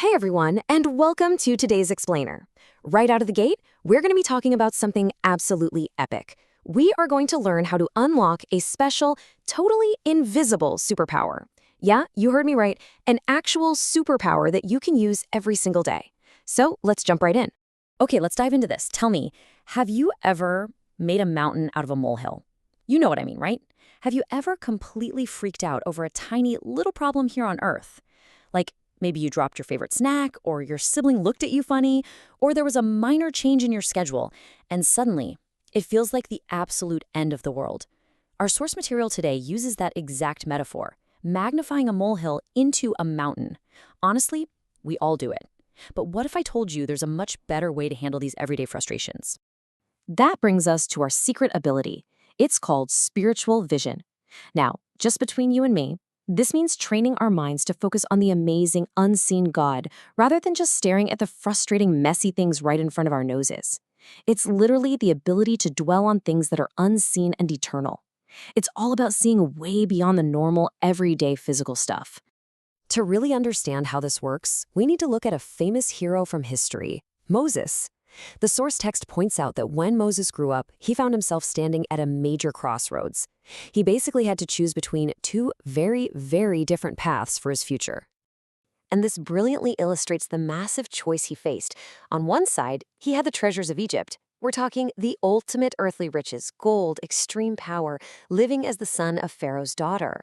Hey everyone, and welcome to today's Explainer. Right out of the gate, we're going to be talking about something absolutely epic. We are going to learn how to unlock a special, totally invisible superpower. Yeah, you heard me right, an actual superpower that you can use every single day. So let's jump right in. Okay, let's dive into this. Tell me, have you ever made a mountain out of a molehill? You know what I mean, right? Have you ever completely freaked out over a tiny little problem here on Earth? Like, maybe you dropped your favorite snack, or your sibling looked at you funny, or there was a minor change in your schedule, and suddenly, it feels like the absolute end of the world. Our source material today uses that exact metaphor, magnifying a molehill into a mountain. Honestly, we all do it. But what if I told you there's a much better way to handle these everyday frustrations? That brings us to our secret ability. It's called spiritual vision. Now, just between you and me, this means training our minds to focus on the amazing, unseen God, rather than just staring at the frustrating, messy things right in front of our noses. It's literally the ability to dwell on things that are unseen and eternal. It's all about seeing way beyond the normal, everyday physical stuff. To really understand how this works, we need to look at a famous hero from history, Moses. The source text points out that when Moses grew up, he found himself standing at a major crossroads. He basically had to choose between two very, very different paths for his future. And this brilliantly illustrates the massive choice he faced. On one side, he had the treasures of Egypt. We're talking the ultimate earthly riches, gold, extreme power, living as the son of Pharaoh's daughter.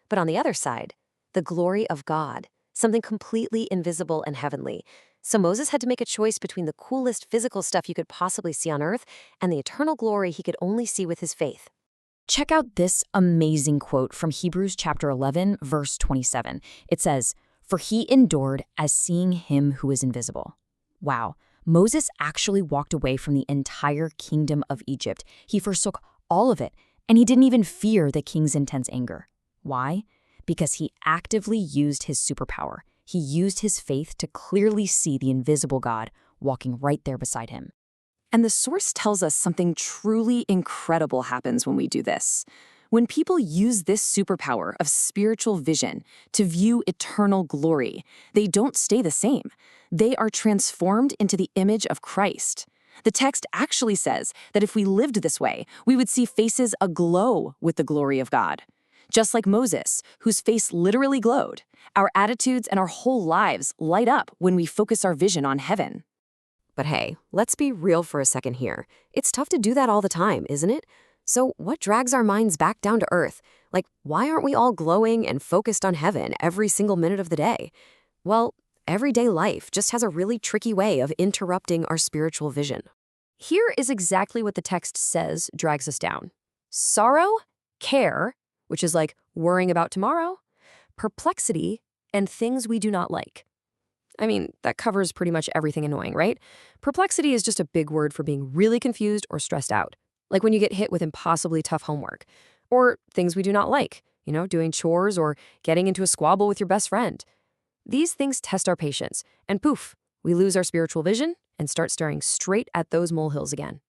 But on the other side, the glory of God, something completely invisible and heavenly. So Moses had to make a choice between the coolest physical stuff you could possibly see on earth and the eternal glory he could only see with his faith. Check out this amazing quote from Hebrews chapter 11, verse 27. It says, "For he endured as seeing him who is invisible." Wow, Moses actually walked away from the entire kingdom of Egypt. He forsook all of it, and he didn't even fear the king's intense anger. Why? Because he actively used his superpower. He used his faith to clearly see the invisible God walking right there beside him. And the source tells us something truly incredible happens when we do this. When people use this superpower of spiritual vision to view eternal glory, they don't stay the same. They are transformed into the image of Christ. The text actually says that if we lived this way, we would see faces aglow with the glory of God. Just like Moses, whose face literally glowed, our attitudes and our whole lives light up when we focus our vision on heaven. But hey, let's be real for a second here. It's tough to do that all the time, isn't it? So what drags our minds back down to earth? Like, why aren't we all glowing and focused on heaven every single minute of the day? Well, everyday life just has a really tricky way of interrupting our spiritual vision. Here is exactly what the text says drags us down. Sorrow, care, which is like worrying about tomorrow, perplexity, and things we do not like. I mean, that covers pretty much everything annoying, right? Perplexity is just a big word for being really confused or stressed out, like when you get hit with impossibly tough homework. Or things we do not like, doing chores or getting into a squabble with your best friend. These things test our patience, and poof, we lose our spiritual vision and start staring straight at those molehills again.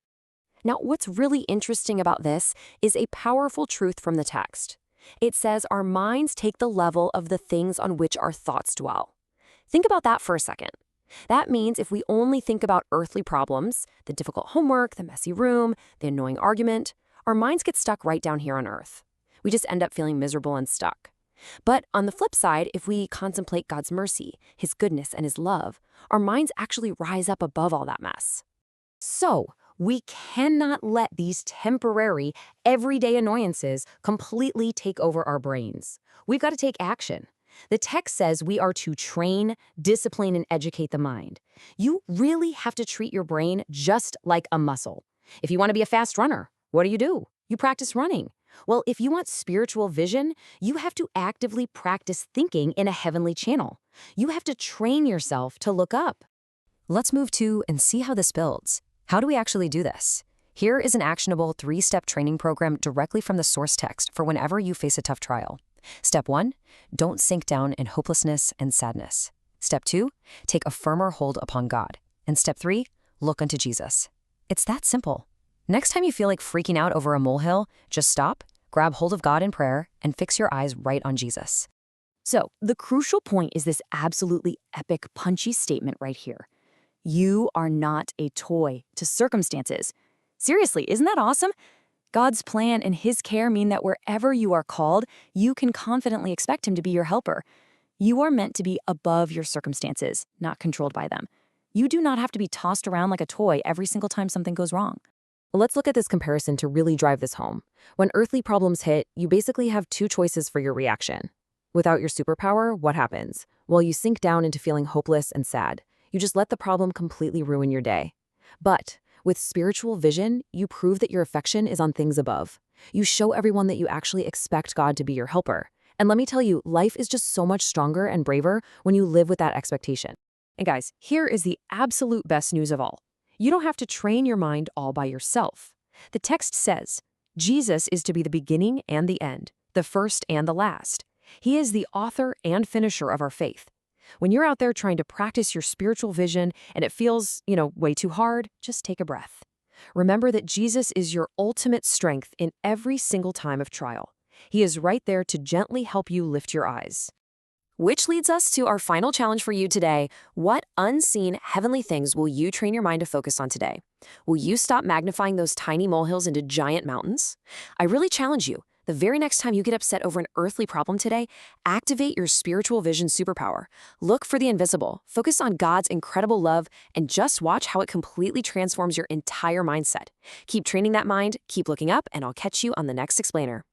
Now, what's really interesting about this is a powerful truth from the text. It says our minds take the level of the things on which our thoughts dwell. Think about that for a second. That means if we only think about earthly problems, the difficult homework, the messy room, the annoying argument, our minds get stuck right down here on earth. We just end up feeling miserable and stuck. But on the flip side, if we contemplate God's mercy, his goodness, and his love, our minds actually rise up above all that mess. So, we cannot let these temporary, everyday annoyances completely take over our brains. We've got to take action. The text says we are to train, discipline, and educate the mind. You really have to treat your brain just like a muscle. If you want to be a fast runner, what do? You practice running. Well, if you want spiritual vision, you have to actively practice thinking in a heavenly channel. You have to train yourself to look up. Let's move to and see how this builds. How do we actually do this? Here is an actionable 3-step training program directly from the source text for whenever you face a tough trial. Step 1, don't sink down in hopelessness and sadness. Step 2, take a firmer hold upon God. And step 3, look unto Jesus. It's that simple. Next time you feel like freaking out over a molehill, just stop, grab hold of God in prayer, and fix your eyes right on Jesus. So, the crucial point is this absolutely epic, punchy statement right here. You are not a toy to circumstances. Seriously, isn't that awesome? God's plan and His care mean that wherever you are called, you can confidently expect Him to be your helper. You are meant to be above your circumstances, not controlled by them. You do not have to be tossed around like a toy every single time something goes wrong. Let's look at this comparison to really drive this home. When earthly problems hit, you basically have two choices for your reaction. Without your superpower, what happens? Well, you sink down into feeling hopeless and sad. You just let the problem completely ruin your day. But with spiritual vision, you prove that your affection is on things above. You show everyone that you actually expect God to be your helper. And let me tell you, life is just so much stronger and braver when you live with that expectation. And guys, here is the absolute best news of all. You don't have to train your mind all by yourself. The text says, Jesus is to be the beginning and the end, the first and the last. He is the author and finisher of our faith. When you're out there trying to practice your spiritual vision and it feels, way too hard, just take a breath. Remember that Jesus is your ultimate strength in every single time of trial. He is right there to gently help you lift your eyes. Which leads us to our final challenge for you today. What unseen heavenly things will you train your mind to focus on today? Will you stop magnifying those tiny molehills into giant mountains? I really challenge you. The very next time you get upset over an earthly problem today, activate your spiritual vision superpower. Look for the invisible, focus on God's incredible love, and just watch how it completely transforms your entire mindset. Keep training that mind, keep looking up, and I'll catch you on the next explainer.